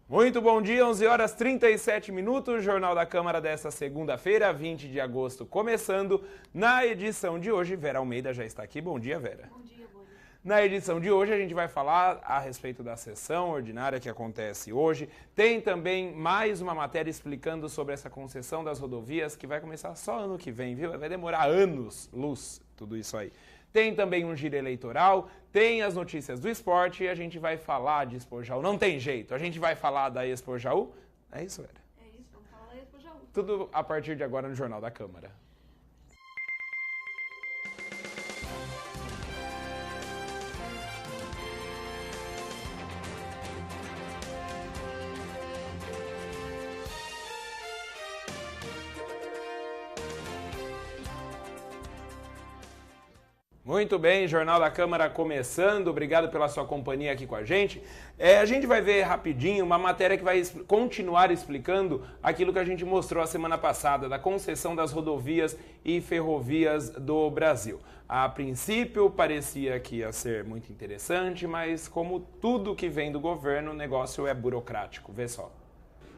Muito bom dia, 11 horas 37 minutos, Jornal da Câmara desta segunda-feira, 20 de agosto, começando. Na edição de hoje, Vera Almeida já está aqui. Bom dia, Vera. Bom dia, bom dia. Na edição de hoje, a gente vai falar a respeito da sessão ordinária que acontece hoje. Tem também mais uma matéria explicando sobre essa concessão das rodovias, que vai começar só ano que vem, viu? Vai demorar anos, luz, tudo isso aí. Tem também um giro eleitoral, tem as notícias do esporte e a gente vai falar de Expo Jaú. Não tem jeito, a gente vai falar da Expo Jaú. É isso, Vera? É isso, vamos falar da Expo Jaú. Tudo a partir de agora no Jornal da Câmara. Muito bem, Jornal da Câmara começando, obrigado pela sua companhia aqui com a gente. A gente vai ver rapidinho uma matéria que vai continuar explicando aquilo que a gente mostrou a semana passada, da concessão das rodovias e ferrovias do Brasil. A princípio parecia que ia ser muito interessante, mas como tudo que vem do governo, o negócio é burocrático, vê só.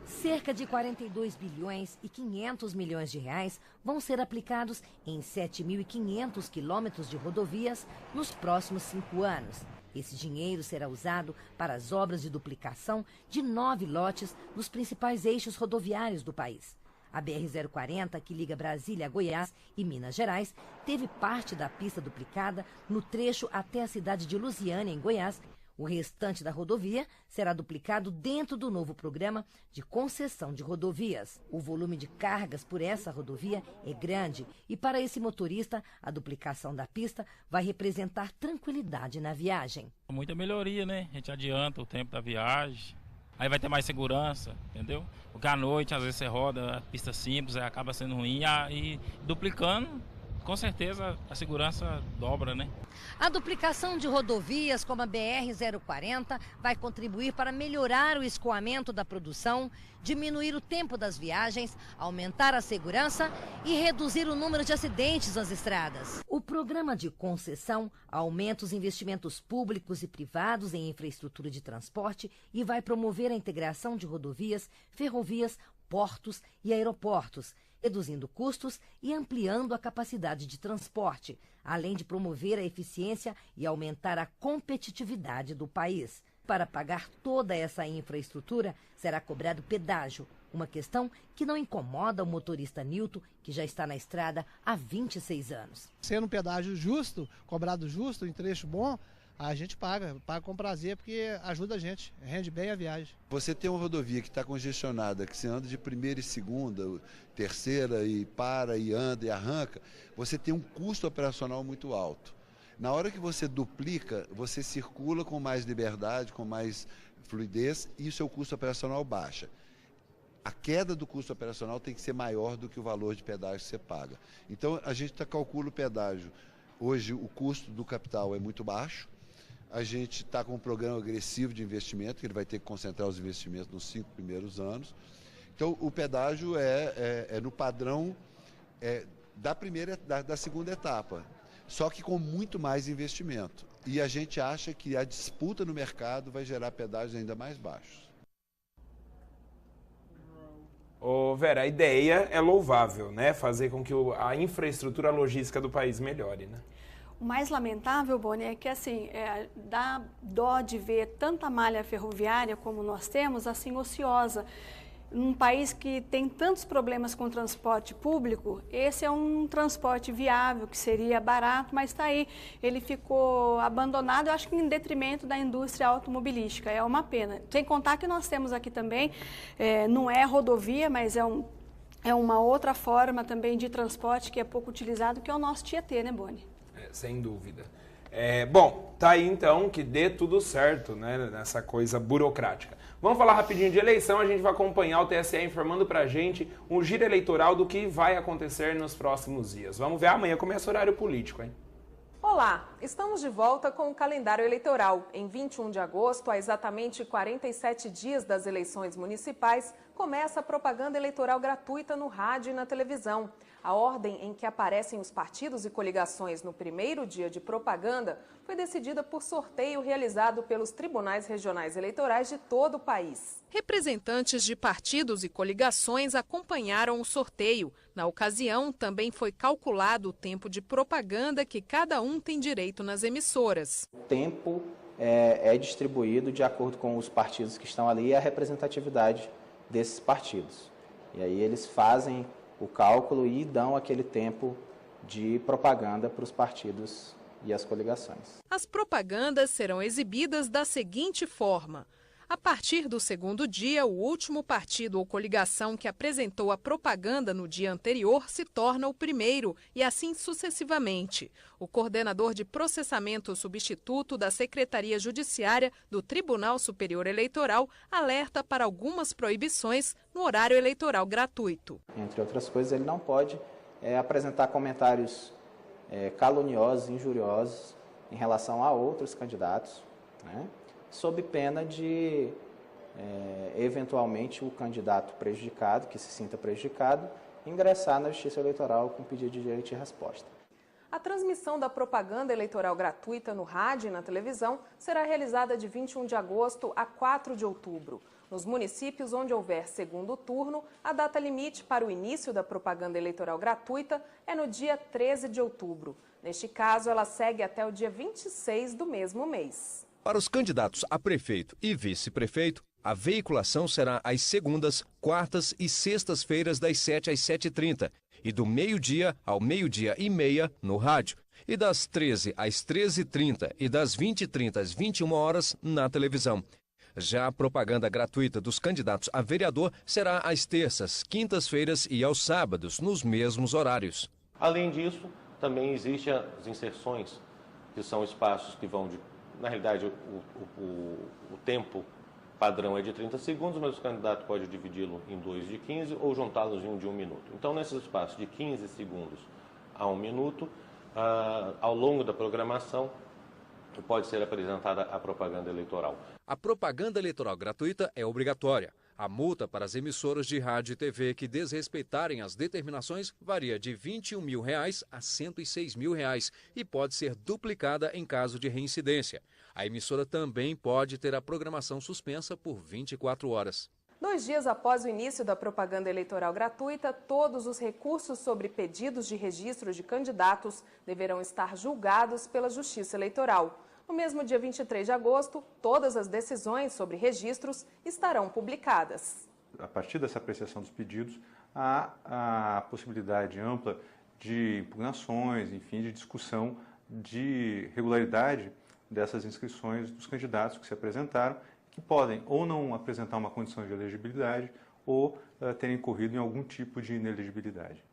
Cerca de 42 bilhões e 500 milhões de reais vão ser aplicados em 7.500 quilômetros de rodovias nos próximos 5 anos. Esse dinheiro será usado para as obras de duplicação de 9 lotes nos principais eixos rodoviários do país. A BR-040, que liga Brasília a Goiás e Minas Gerais, teve parte da pista duplicada no trecho até a cidade de Lusiânia, em Goiás. O restante da rodovia será duplicado dentro do novo programa de concessão de rodovias. O volume de cargas por essa rodovia é grande e, para esse motorista, a duplicação da pista vai representar tranquilidade na viagem. Muita melhoria, né? A gente adianta o tempo da viagem, aí vai ter mais segurança, entendeu? Porque à noite, às vezes, você roda a pista simples, aí acaba sendo ruim, e duplicando, com certeza a segurança dobra, né? A duplicação de rodovias como a BR-040 vai contribuir para melhorar o escoamento da produção, diminuir o tempo das viagens, aumentar a segurança e reduzir o número de acidentes nas estradas. O programa de concessão aumenta os investimentos públicos e privados em infraestrutura de transporte e vai promover a integração de rodovias, ferrovias, portos e aeroportos, reduzindo custos e ampliando a capacidade de transporte, além de promover a eficiência e aumentar a competitividade do país. Para pagar toda essa infraestrutura, será cobrado pedágio, uma questão que não incomoda o motorista Nilton, que já está na estrada há 26 anos. Sendo um pedágio justo, cobrado justo, em trecho bom, a gente paga com prazer, porque ajuda a gente, rende bem a viagem. Você tem uma rodovia que está congestionada, que você anda de primeira e segunda, terceira e para e anda e arranca, você tem um custo operacional muito alto. Na hora que você duplica, você circula com mais liberdade, com mais fluidez e o seu custo operacional baixa. A queda do custo operacional tem que ser maior do que o valor de pedágio que você paga. Então a gente calcula o pedágio. Hoje o custo do capital é muito baixo. A gente está com um programa agressivo de investimento, que ele vai ter que concentrar os investimentos nos 5 primeiros anos. Então, o pedágio é no padrão da segunda etapa, só que com muito mais investimento. E a gente acha que a disputa no mercado vai gerar pedágios ainda mais baixos. Ô Vera, a ideia é louvável, né? Fazer com que a infraestrutura logística do país melhore, né? O mais lamentável, Boni, é que assim, dá dó de ver tanta malha ferroviária como nós temos, assim, ociosa. Num país que tem tantos problemas com o transporte público, esse é um transporte viável, que seria barato, mas está aí. Ele ficou abandonado, eu acho que em detrimento da indústria automobilística. É uma pena. Sem contar que nós temos aqui também, não é rodovia, mas é uma outra forma também de transporte que é pouco utilizado, que é o nosso Tietê, né, Boni? Sem dúvida. Bom, tá aí então que dê tudo certo, né, nessa coisa burocrática. Vamos falar rapidinho de eleição, a gente vai acompanhar o TSE informando pra gente um giro eleitoral do que vai acontecer nos próximos dias. Vamos ver, amanhã começa o horário político, hein? Olá, estamos de volta com o calendário eleitoral. Em 21 de agosto, há exatamente 47 dias das eleições municipais, começa a propaganda eleitoral gratuita no rádio e na televisão. A ordem em que aparecem os partidos e coligações no primeiro dia de propaganda foi decidida por sorteio realizado pelos tribunais regionais eleitorais de todo o país. Representantes de partidos e coligações acompanharam o sorteio. Na ocasião, também foi calculado o tempo de propaganda que cada um tem direito nas emissoras. O tempo é distribuído de acordo com os partidos que estão ali e a representatividade desses partidos. E aí eles fazem o cálculo e dão aquele tempo de propaganda para os partidos e as coligações. As propagandas serão exibidas da seguinte forma. A partir do segundo dia, o último partido ou coligação que apresentou a propaganda no dia anterior se torna o primeiro e assim sucessivamente. O coordenador de processamento substituto da Secretaria Judiciária do Tribunal Superior Eleitoral alerta para algumas proibições no horário eleitoral gratuito. Entre outras coisas, ele não pode apresentar comentários caluniosos, injuriosos em relação a outros candidatos, né? Sob pena de, eventualmente, o candidato prejudicado, que se sinta prejudicado, ingressar na Justiça Eleitoral com pedido de direito de resposta. A transmissão da propaganda eleitoral gratuita no rádio e na televisão será realizada de 21 de agosto a 4 de outubro. Nos municípios onde houver segundo turno, a data limite para o início da propaganda eleitoral gratuita é no dia 13 de outubro. Neste caso, ela segue até o dia 26 do mesmo mês. Para os candidatos a prefeito e vice-prefeito, a veiculação será às segundas, quartas e sextas-feiras das 7 às 7h30 e do meio-dia ao meio-dia e meia no rádio e das 13 às 13h30 e das 20h30 às 21 horas na televisão. Já a propaganda gratuita dos candidatos a vereador será às terças, quintas-feiras e aos sábados, nos mesmos horários. Além disso, também existem as inserções, que são espaços que vão de... Na realidade, o tempo padrão é de 30 segundos, mas o candidato pode dividi-lo em 2 de 15 ou juntá-los em um de 1 minuto. Então, nesses espaços de 15 segundos a 1 minuto, ao longo da programação, pode ser apresentada a propaganda eleitoral. A propaganda eleitoral gratuita é obrigatória. A multa para as emissoras de rádio e TV que desrespeitarem as determinações varia de R$ 21 mil a R$ 106 mil e pode ser duplicada em caso de reincidência. A emissora também pode ter a programação suspensa por 24 horas. 2 dias após o início da propaganda eleitoral gratuita, todos os recursos sobre pedidos de registro de candidatos deverão estar julgados pela Justiça Eleitoral. No mesmo dia 23 de agosto, todas as decisões sobre registros estarão publicadas. A partir dessa apreciação dos pedidos, há a possibilidade ampla de impugnações, enfim, de discussão de regularidade dessas inscrições dos candidatos que se apresentaram, que podem ou não apresentar uma condição de elegibilidade ou terem incorrido em algum tipo de inelegibilidade.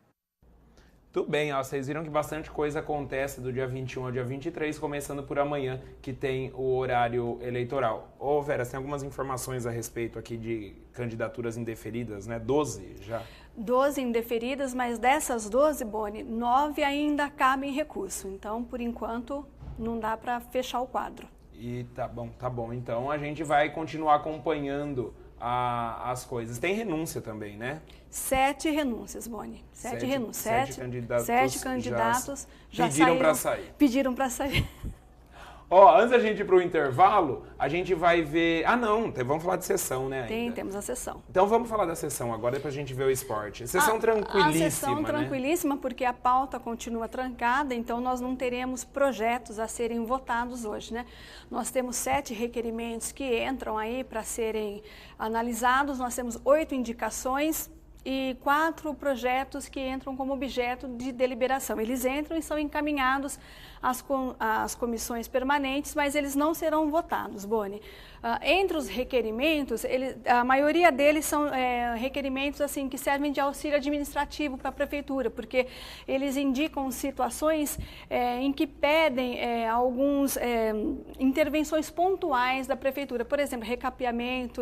Tudo bem, ó, vocês viram que bastante coisa acontece do dia 21 ao dia 23, começando por amanhã, que tem o horário eleitoral. Ô Vera, você tem algumas informações a respeito aqui de candidaturas indeferidas, né? 12 já. 12 indeferidas, mas dessas 12, Boni, 9 ainda cabem em recurso. Então, por enquanto, não dá para fechar o quadro. E tá bom. Então, a gente vai continuar acompanhando as coisas. Tem renúncia também, né? 7 renúncias, Boni. 7 renúncias. 7 candidatos já pediram para sair. Pediram para sair. Ó, antes da gente ir para o intervalo, a gente vai ver... Ah, não, vamos falar de sessão, né? Temos a sessão. Então vamos falar da sessão agora para a gente ver o esporte. Sessão tranquilíssima, A sessão tranquilíssima, né? Porque a pauta continua trancada, então nós não teremos projetos a serem votados hoje, né? Nós temos 7 requerimentos que entram aí para serem analisados, nós temos 8 indicações e 4 projetos que entram como objeto de deliberação. Eles entram e são encaminhados às comissões permanentes, mas eles não serão votados, Boni. Entre os requerimentos, a maioria deles são requerimentos assim, que servem de auxílio administrativo para a prefeitura, porque eles indicam situações em que pedem algumas intervenções pontuais da prefeitura. Por exemplo, recapeamento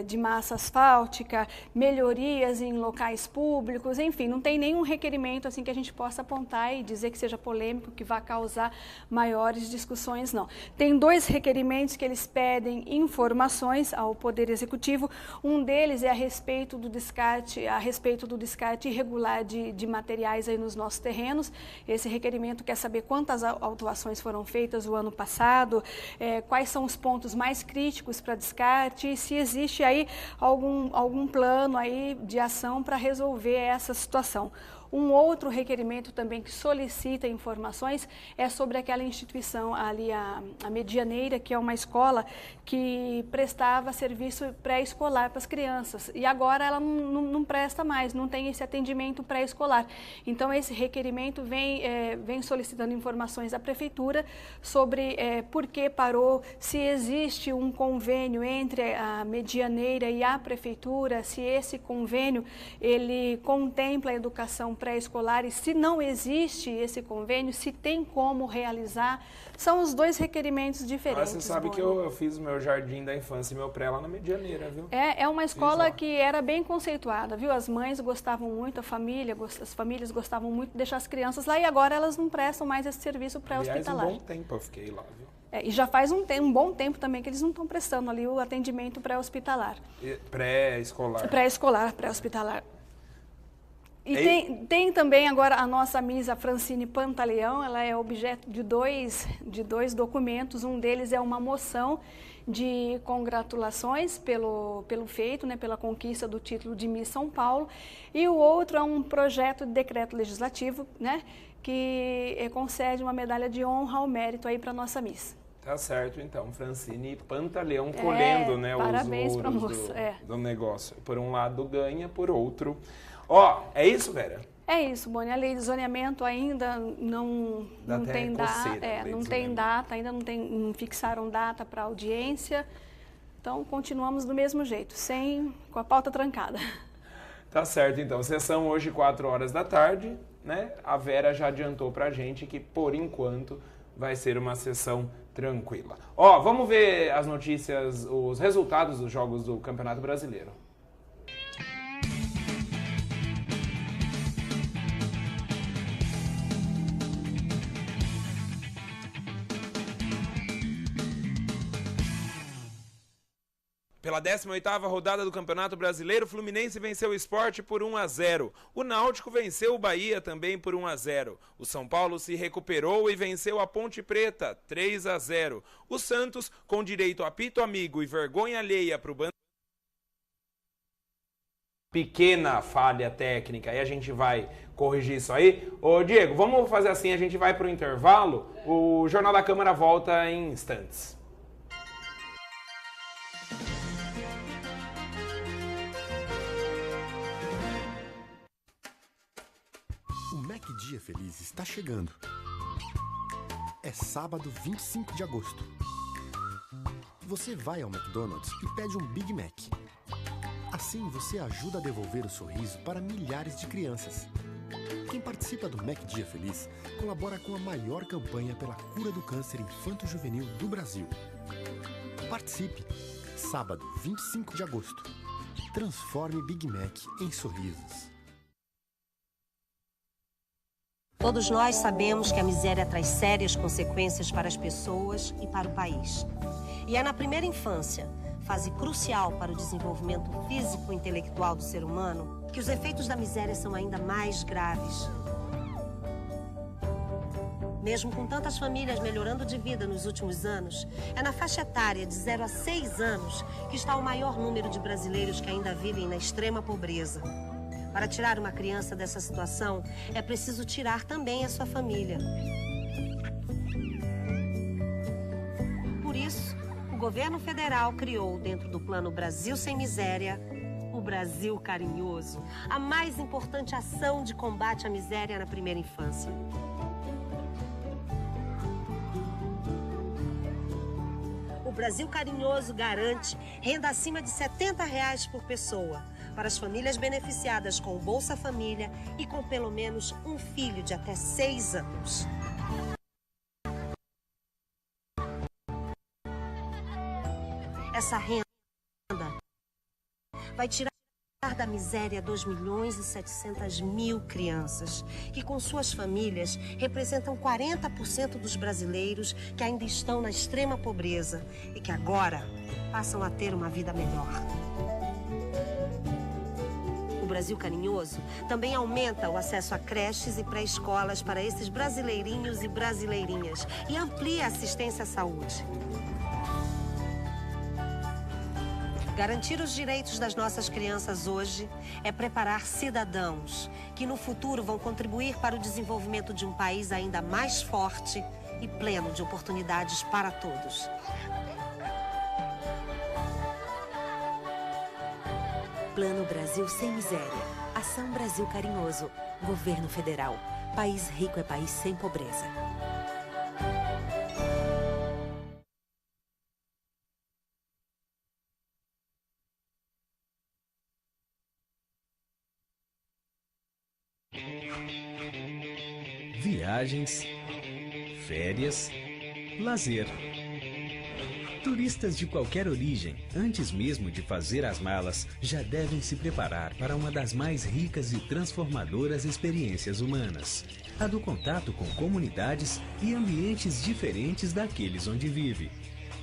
de massa asfáltica, melhorias em locais públicos, enfim, não tem nenhum requerimento assim que a gente possa apontar e dizer que seja polêmico, que vai causar maiores discussões, não. Tem 2 requerimentos que eles pedem pedem informações ao Poder Executivo. Um deles é a respeito do descarte irregular de materiais aí nos nossos terrenos. Esse requerimento quer saber quantas autuações foram feitas o ano passado, quais são os pontos mais críticos para descarte e se existe aí algum plano aí de ação para resolver essa situação. Um outro requerimento também que solicita informações é sobre aquela instituição ali, a Medianeira, que é uma escola que prestava serviço pré-escolar para as crianças. E agora ela não presta mais, não tem esse atendimento pré-escolar. Então esse requerimento vem solicitando informações à Prefeitura sobre por que parou, se existe um convênio entre a Medianeira e a Prefeitura, se esse convênio ele contempla a educação pré-escolar e se não existe esse convênio, se tem como realizar. São os dois requerimentos diferentes. Você sabe que eu fiz o meu jardim da infância e meu pré lá na Medianeira, viu? É uma escola que era bem conceituada, viu? As mães gostavam muito, as famílias gostavam muito de deixar as crianças lá e agora elas não prestam mais esse serviço pré-hospitalar. Aliás, um bom tempo eu fiquei lá, viu? E já faz um bom tempo também que eles não estão prestando ali o atendimento pré-hospitalar. Pré-escolar. Pré-escolar, pré-hospitalar. E tem também agora a nossa Miss, a Francine Pantaleão, ela é objeto de dois documentos. Um deles é uma moção de congratulações pelo feito, né, pela conquista do título de Miss São Paulo. E o outro é um projeto de decreto legislativo, né, que concede uma medalha de honra ao mérito aí para a nossa Miss. Tá certo, então, Francine Pantaleão colhendo, né, parabéns os pra ouros moça, do negócio. Por um lado ganha, por outro... É isso, Vera? É isso, Boni. A lei de zoneamento ainda não tem data, ainda não fixaram data para audiência. Então, continuamos do mesmo jeito, com a pauta trancada. Tá certo, então. Sessão hoje, 4 horas da tarde, né? A Vera já adiantou pra gente que, por enquanto, vai ser uma sessão tranquila. Vamos ver as notícias, os resultados dos jogos do Campeonato Brasileiro. Pela 18ª rodada do Campeonato Brasileiro, o Fluminense venceu o Sport por 1-0. O Náutico venceu o Bahia também por 1-0. O São Paulo se recuperou e venceu a Ponte Preta 3-0. O Santos, com direito a apito amigo e vergonha alheia para o bando. Pequena falha técnica, e a gente vai corrigir isso aí. Diego, vamos fazer assim, a gente vai para o intervalo. O Jornal da Câmara volta em instantes. O Mac Dia Feliz está chegando. É sábado 25 de agosto. Você vai ao McDonald's e pede um Big Mac. Assim você ajuda a devolver o sorriso para milhares de crianças. Quem participa do Mac Dia Feliz colabora com a maior campanha pela cura do câncer infanto-juvenil do Brasil. Participe! Sábado 25 de agosto. Transforme Big Mac em sorrisos. Todos nós sabemos que a miséria traz sérias consequências para as pessoas e para o país. E é na primeira infância, fase crucial para o desenvolvimento físico e intelectual do ser humano, que os efeitos da miséria são ainda mais graves. Mesmo com tantas famílias melhorando de vida nos últimos anos, é na faixa etária de 0 a 6 anos que está o maior número de brasileiros que ainda vivem na extrema pobreza. Para tirar uma criança dessa situação, é preciso tirar também a sua família. Por isso, o governo federal criou, dentro do Plano Brasil Sem Miséria, o Brasil Carinhoso, a mais importante ação de combate à miséria na primeira infância. O Brasil Carinhoso garante renda acima de R$ 70 por pessoa para as famílias beneficiadas com o Bolsa Família e com pelo menos um filho de até 6 anos. Essa renda vai tirar da miséria 2.700.000 crianças, que com suas famílias representam 40% dos brasileiros que ainda estão na extrema pobreza e que agora passam a ter uma vida melhor. O Brasil Carinhoso também aumenta o acesso a creches e pré-escolas para esses brasileirinhos e brasileirinhas e amplia a assistência à saúde. Garantir os direitos das nossas crianças hoje é preparar cidadãos que no futuro vão contribuir para o desenvolvimento de um país ainda mais forte e pleno de oportunidades para todos. Plano Brasil Sem Miséria. Ação Brasil Carinhoso. Governo Federal. País rico é país sem pobreza. Viagens, férias, lazer. Turistas de qualquer origem, antes mesmo de fazer as malas, já devem se preparar para uma das mais ricas e transformadoras experiências humanas. A do contato com comunidades e ambientes diferentes daqueles onde vive.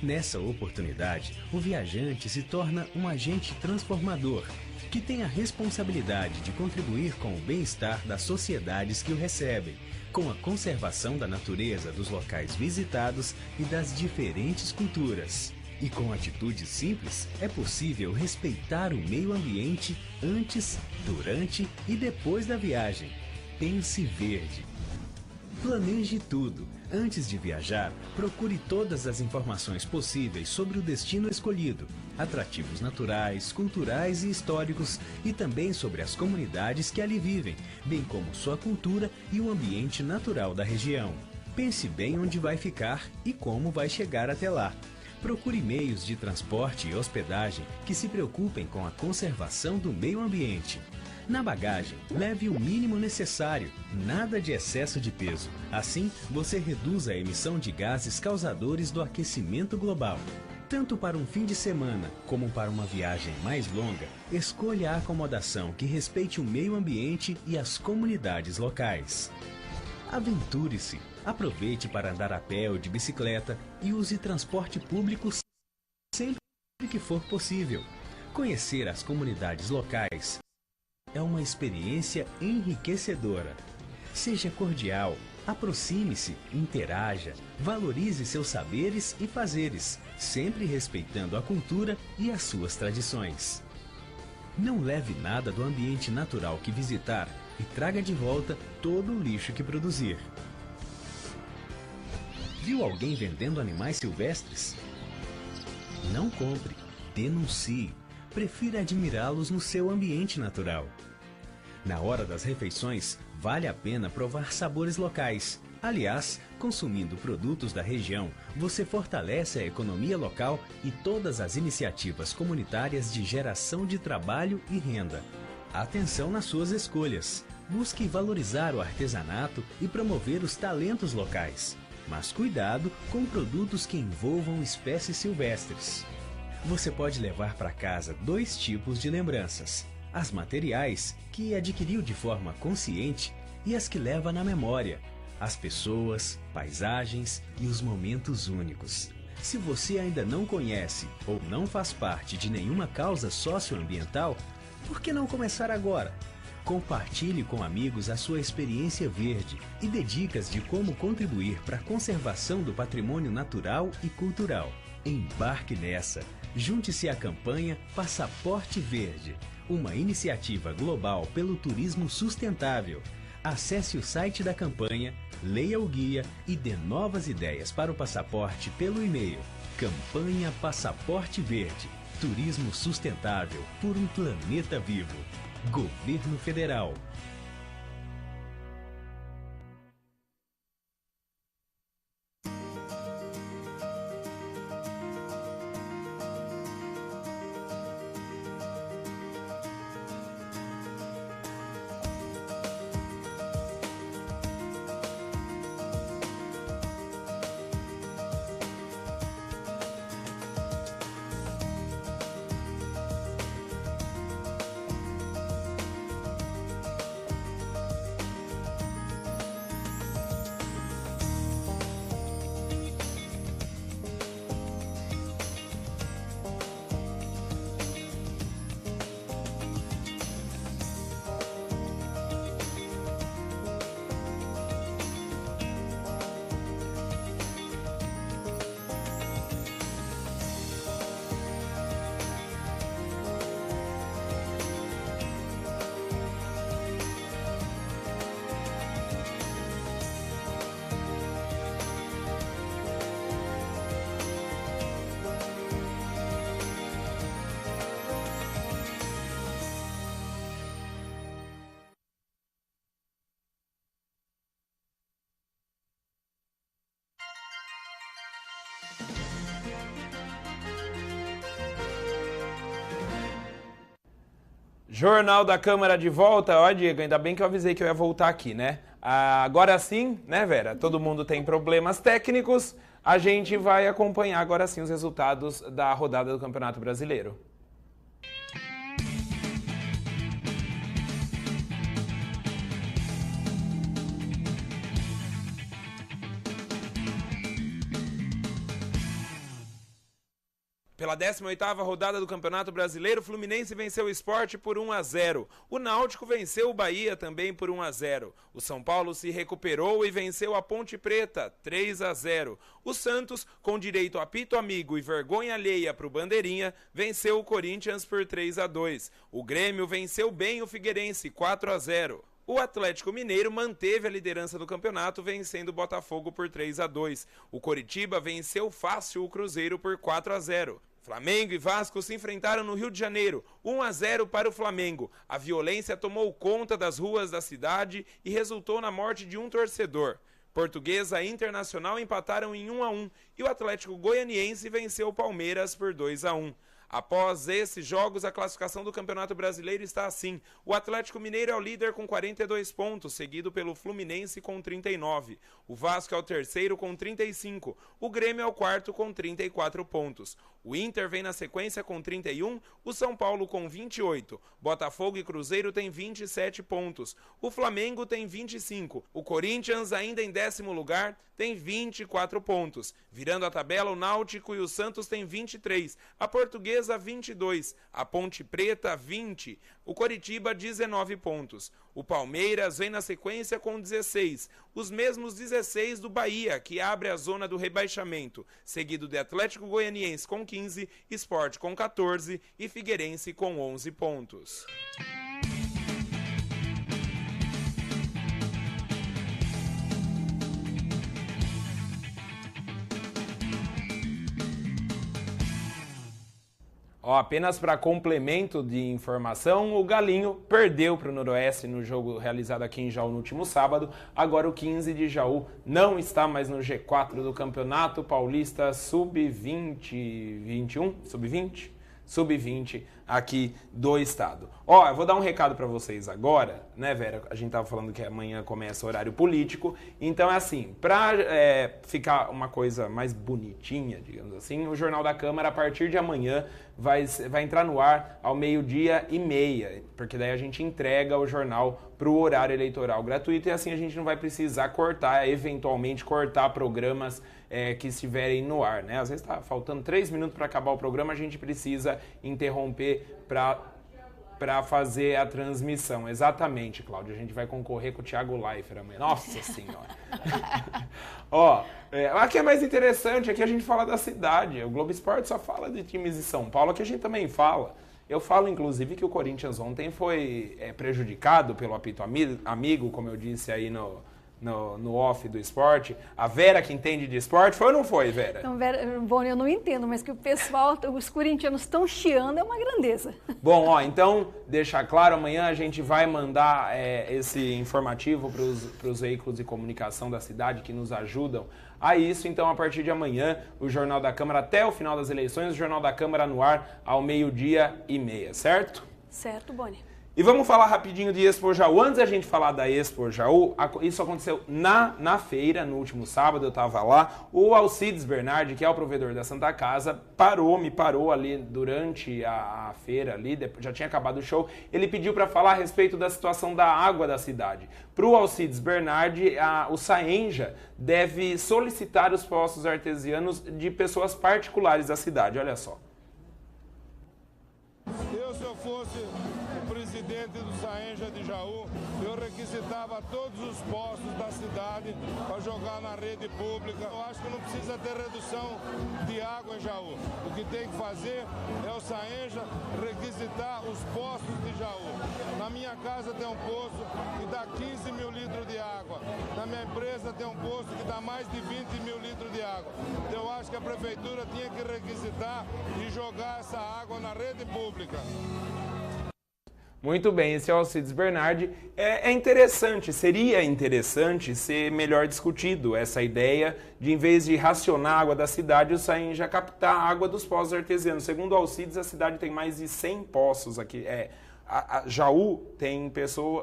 Nessa oportunidade, o viajante se torna um agente transformador, que tem a responsabilidade de contribuir com o bem-estar das sociedades que o recebem, com a conservação da natureza dos locais visitados e das diferentes culturas. E com atitudes simples, é possível respeitar o meio ambiente antes, durante e depois da viagem. Pense verde. Planeje tudo. Antes de viajar, procure todas as informações possíveis sobre o destino escolhido, atrativos naturais, culturais e históricos, e também sobre as comunidades que ali vivem, bem como sua cultura e o ambiente natural da região. Pense bem onde vai ficar e como vai chegar até lá. Procure meios de transporte e hospedagem que se preocupem com a conservação do meio ambiente. Na bagagem, leve o mínimo necessário, nada de excesso de peso. Assim, você reduz a emissão de gases causadores do aquecimento global. Tanto para um fim de semana, como para uma viagem mais longa, escolha a acomodação que respeite o meio ambiente e as comunidades locais. Aventure-se, aproveite para andar a pé ou de bicicleta e use transporte público sempre que for possível. Conhecer as comunidades locais é uma experiência enriquecedora. Seja cordial, aproxime-se, interaja, valorize seus saberes e fazeres, sempre respeitando a cultura e as suas tradições. Não leve nada do ambiente natural que visitar e traga de volta todo o lixo que produzir. Viu alguém vendendo animais silvestres? Não compre, denuncie. Prefira admirá-los no seu ambiente natural. Na hora das refeições, vale a pena provar sabores locais. Aliás, consumindo produtos da região, você fortalece a economia local e todas as iniciativas comunitárias de geração de trabalho e renda. Atenção nas suas escolhas. Busque valorizar o artesanato e promover os talentos locais. Mas cuidado com produtos que envolvam espécies silvestres. Você pode levar para casa 2 tipos de lembranças: as materiais, que adquiriu de forma consciente, e as que leva na memória, as pessoas, paisagens e os momentos únicos. Se você ainda não conhece ou não faz parte de nenhuma causa socioambiental, por que não começar agora? Compartilhe com amigos a sua experiência verde e dê dicas de como contribuir para a conservação do patrimônio natural e cultural. Embarque nessa! Junte-se à campanha Passaporte Verde, uma iniciativa global pelo turismo sustentável. Acesse o site da campanha, leia o guia e dê novas ideias para o passaporte pelo e-mail. Campanha Passaporte Verde. Turismo sustentável por um planeta vivo. Governo Federal. Jornal da Câmara de volta. Ó, Diego, ainda bem que eu avisei que eu ia voltar aqui, né? Agora sim, né, Vera? Todo mundo tem problemas técnicos. A gente vai acompanhar agora sim os resultados da rodada do Campeonato Brasileiro. Pela 18ª rodada do Campeonato Brasileiro, o Fluminense venceu o Sport por 1-0. O Náutico venceu o Bahia também por 1-0. O São Paulo se recuperou e venceu a Ponte Preta 3-0. O Santos, com direito a apito amigo e vergonha alheia para o Bandeirinha, venceu o Corinthians por 3-2. O Grêmio venceu bem o Figueirense 4-0. O Atlético Mineiro manteve a liderança do campeonato, vencendo o Botafogo por 3-2. O Coritiba venceu fácil o Cruzeiro por 4-0. Flamengo e Vasco se enfrentaram no Rio de Janeiro, 1-0 para o Flamengo. A violência tomou conta das ruas da cidade e resultou na morte de um torcedor. Portuguesa e Internacional empataram em 1-1 e o Atlético Goianiense venceu o Palmeiras por 2-1. Após esses jogos, a classificação do Campeonato Brasileiro está assim. O Atlético Mineiro é o líder com 42 pontos, seguido pelo Fluminense com 39. O Vasco é o terceiro com 35. O Grêmio é o quarto com 34 pontos. O Inter vem na sequência com 31, o São Paulo com 28. Botafogo e Cruzeiro têm 27 pontos. O Flamengo tem 25. O Corinthians, ainda em 10º lugar, tem 24 pontos. Virando a tabela, o Náutico e o Santos têm 23. A Portuguesa, 22. A Ponte Preta, 20. O Coritiba, 19 pontos. O Palmeiras vem na sequência com 16. Os mesmos 16 do Bahia, que abre a zona do rebaixamento. Seguido de Atlético Goianiense com 15, Sport com 14 e Figueirense com 11 pontos. Apenas para complemento de informação, o Galinho perdeu para o Noroeste no jogo realizado aqui em Jaú no último sábado. Agora o 15 de Jaú não está mais no G4 do Campeonato Paulista Sub-20 aqui do estado. Eu vou dar um recado para vocês agora, né, Vera? A gente tava falando que amanhã começa o horário político, então é assim, para ficar uma coisa mais bonitinha, digamos assim, o Jornal da Câmara, a partir de amanhã, vai entrar no ar ao 12h30, porque daí a gente entrega o jornal para o horário eleitoral gratuito e assim a gente não vai precisar eventualmente cortar programas que estiverem no ar, né? Às vezes está faltando 3 minutos para acabar o programa, a gente precisa interromper para fazer a transmissão. Exatamente, Cláudio. A gente vai concorrer com o Thiago Leifert amanhã. Nossa Senhora! Aqui é mais interessante, aqui a gente fala da cidade. O Globo Esporte só fala de times de São Paulo, aqui a gente também fala. Eu falo, inclusive, que o Corinthians ontem foi prejudicado pelo apito amigo, como eu disse aí no off do esporte. A Vera, que entende de esporte, foi ou não foi, Vera? Então, Vera, bom, eu não entendo, mas que o pessoal, os corintianos estão chiando é uma grandeza. Bom, então, deixar claro, amanhã a gente vai mandar esse informativo para os veículos de comunicação da cidade que nos ajudam a isso. Então, a partir de amanhã, o Jornal da Câmara, até o final das eleições, o Jornal da Câmara no ar ao 12h30, certo? Certo, Boni. E vamos falar rapidinho de Expo Jaú. Antes da gente falar da Expo Jaú, isso aconteceu na feira, no último sábado, eu estava lá. O Alcides Bernardi, que é o provedor da Santa Casa, me parou ali durante a feira, ali, já tinha acabado o show. Ele pediu para falar a respeito da situação da água da cidade. Para o Alcides Bernardi, o Saenja deve solicitar os poços artesianos de pessoas particulares da cidade. Olha só. Se eu fosse o presidente do Saenja de Jaú, eu requisitava todos os postos da cidade para jogar na rede pública. Eu acho que não precisa ter redução de água em Jaú. O que tem que fazer é o Saenja requisitar os postos de Jaú. Na minha casa tem um poço que dá 15 mil litros de água. Na minha empresa tem um poço que dá mais de 20 mil litros de água. Então eu acho que a prefeitura tinha que requisitar e jogar essa água na rede pública. Muito bem, esse é o Alcides Bernardi. É interessante, seria interessante ser melhor discutido essa ideia de, em vez de racionar a água da cidade, o Saenja já captar a água dos poços artesianos. Segundo o Alcides, a cidade tem mais de 100 poços aqui, A Jaú tem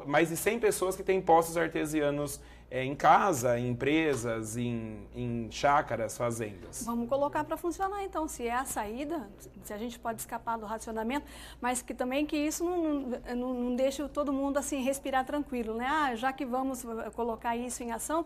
mais de 100 pessoas que têm poços artesianos em casa, em empresas, em chácaras, fazendas. Vamos colocar para funcionar então, se é a saída, se a gente pode escapar do racionamento, mas que também que isso não deixe todo mundo assim respirar tranquilo, né? Já que vamos colocar isso em ação,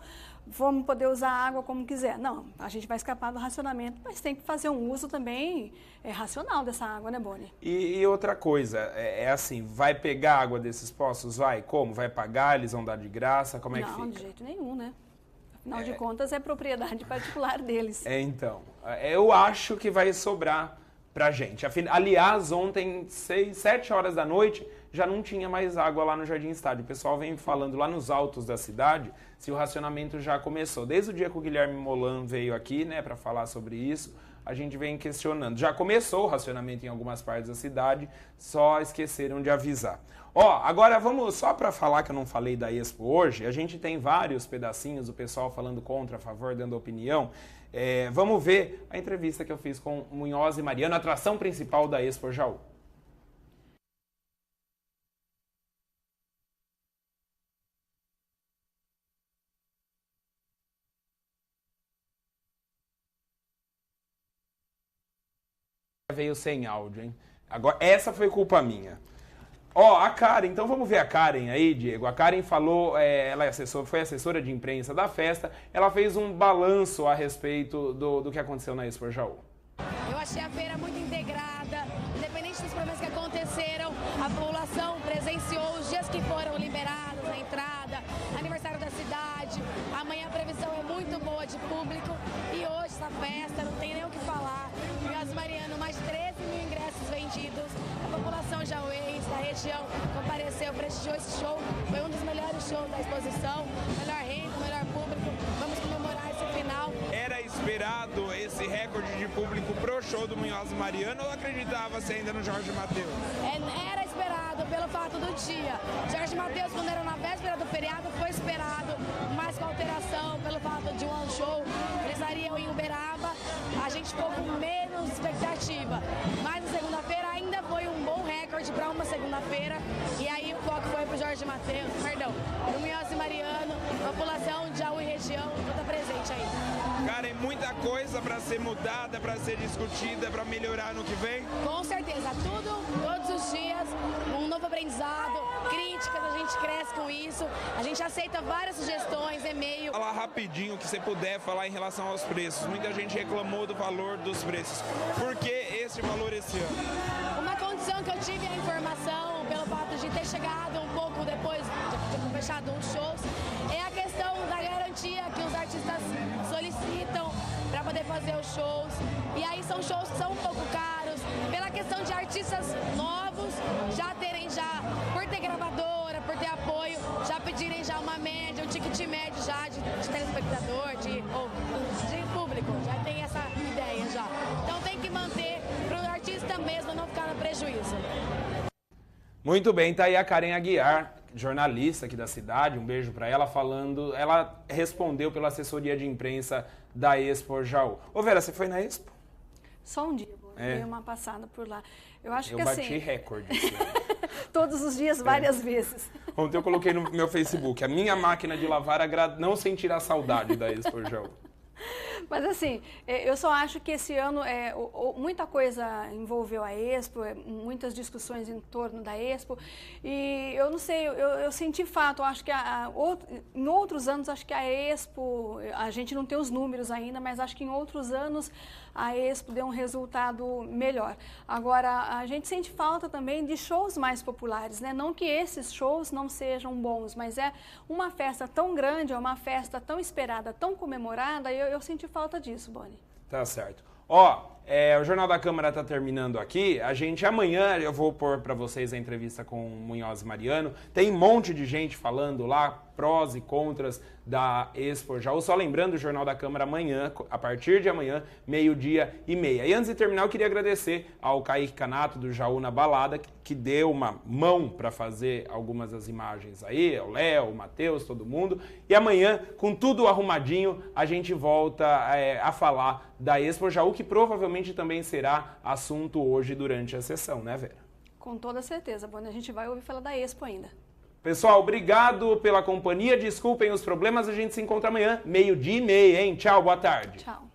vamos poder usar a água como quiser. Não, a gente vai escapar do racionamento, mas tem que fazer um uso também racional dessa água, né, Boni? E outra coisa, é assim, vai pegar água desses poços? Vai? Como? Vai pagar? Eles vão dar de graça? Como é que fica? Não, de jeito nenhum, né? Afinal de contas, é propriedade particular deles. Então, eu acho que vai sobrar pra gente. Aliás, ontem, 7 horas da noite, já não tinha mais água lá no Jardim Estádio. O pessoal vem falando lá nos altos da cidade se o racionamento já começou. Desde o dia que o Guilherme Molan veio aqui, né, para falar sobre isso, a gente vem questionando. Já começou o racionamento em algumas partes da cidade, só esqueceram de avisar. Agora vamos, só para falar que eu não falei da Expo hoje, a gente tem vários pedacinhos do pessoal falando contra, a favor, dando opinião. Vamos ver a entrevista que eu fiz com Munhoz e Mariano, a atração principal da Expo Jaú. Veio sem áudio, hein? Agora, essa foi culpa minha. A Karen, então vamos ver a Karen aí, Diego. A Karen falou, ela foi assessora de imprensa da festa, ela fez um balanço a respeito do que aconteceu na Expo Jaú. Eu achei a feira muito integrada, independente dos problemas que aconteceram, a população presenciou os dias que foram liberados, a entrada, aniversário da cidade, amanhã a previsão é muito boa de público e hoje essa festa, não tem nem o que falar. Munhoz e Mariano, mais de 13 mil ingressos vendidos, a população jauense da região compareceu, prestigiou esse show, foi um dos melhores shows da exposição, melhor renda, melhor público, vamos comemorar esse final. Era esperado esse recorde de público pro show do Munhoz e Mariano ou acreditava-se ainda no Jorge Mateus? Era esperado pelo fato do dia. Jorge Mateus, quando era na véspera do feriado, foi esperado, mas com alteração pelo fato de um show, eles iriam em Uberaba, a gente ficou com menos expectativa. Mas na segunda-feira ainda foi um bom recorde para uma segunda-feira, e aí o foco foi pro Jorge Mateus, pro Munhoz e Mariano, população de Jaú e região, toda presente aí. Karen, muita coisa para ser mudada, para ser discutida, para melhorar no que vem? Com certeza, todos os dias, um novo aprendizado, críticas, a gente cresce com isso, a gente aceita várias sugestões, e-mail. Falar rapidinho, que você puder falar em relação aos preços. Muita gente reclamou do valor dos preços. Por que esse valor esse ano? Uma condição que eu tive a informação, pelo fato de ter chegado um pouco depois de ter fechado uns shows, é a questão da garantia que os artistas solicitam para poder fazer os shows. E aí são shows que são um pouco caros, pela questão de artistas novos já terem por ter gravadora, por ter apoio, já pedirem já uma média, um ticket médio já de telespectador, de público, já tem essa ideia já. Então tem que manter para o artista mesmo não ficar no prejuízo. Muito bem, tá aí a Karen Aguiar, jornalista aqui da cidade, um beijo para ela, ela respondeu pela assessoria de imprensa da Expo Jaú. Ô Vera, você foi na Expo? Só um dia, dei uma passada por lá. Eu acho que bati assim... recorde. Todos os dias, várias vezes. Ontem eu coloquei no meu Facebook, a minha máquina de lavar não sentirá a saudade da Expo Jaú. Mas assim, eu só acho que esse ano muita coisa envolveu a Expo, muitas discussões em torno da Expo, e eu não sei, eu senti fato, eu acho que em outros anos, acho que a Expo, a gente não tem os números ainda, mas acho que em outros anos a Expo deu um resultado melhor. Agora, a gente sente falta também de shows mais populares, né? Não que esses shows não sejam bons, mas é uma festa tão grande, é uma festa tão esperada, tão comemorada, eu senti falta disso, Boni. Tá certo. O Jornal da Câmara está terminando aqui. Amanhã eu vou pôr para vocês a entrevista com o Munhoz e Mariano. Tem um monte de gente falando lá, prós e contras da Expo Jaú. Só lembrando, o Jornal da Câmara amanhã, a partir de amanhã, 12h30. E antes de terminar, eu queria agradecer ao Kaique Canato, do Jaú na Balada, que deu uma mão para fazer algumas das imagens aí, o Léo, o Matheus, todo mundo. E amanhã, com tudo arrumadinho, a gente volta a falar da Expo Jaú, que provavelmente também será assunto hoje durante a sessão, né, Vera? Com toda certeza, Boni. A gente vai ouvir falar da Expo ainda. Pessoal, obrigado pela companhia. Desculpem os problemas. A gente se encontra amanhã, 12:30, hein? Tchau, boa tarde. Tchau.